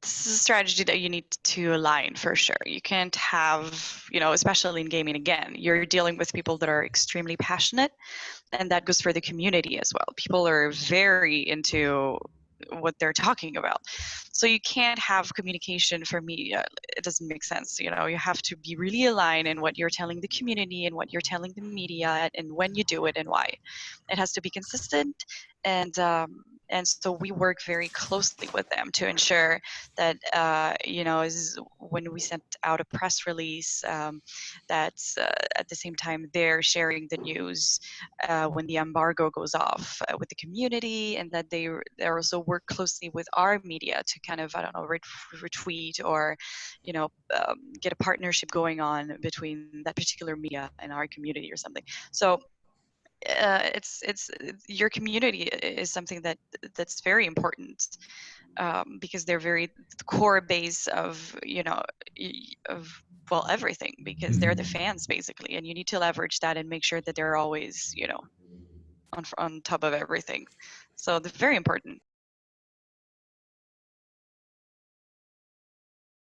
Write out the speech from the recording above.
this is a strategy that you need to align for sure. You can't have, especially in gaming again, you're dealing with people that are extremely passionate, and that goes for the community as well. People are very into what they're talking about. So you can't have communication for media. It doesn't make sense. You have to be really aligned in what you're telling the community and what you're telling the media and when you do it and why. It has to be consistent, and so we work very closely with them to ensure that when we sent out a press release, that at the same time they're sharing the news when the embargo goes off with the community, and that they also work closely with our media to kind of, I don't know, retweet or get a partnership going on between that particular media and our community or something. So it's your community is something that's very important, because they're very the core base of of everything, because they're the fans basically, and you need to leverage that and make sure that they're always on top of everything. So they're very important.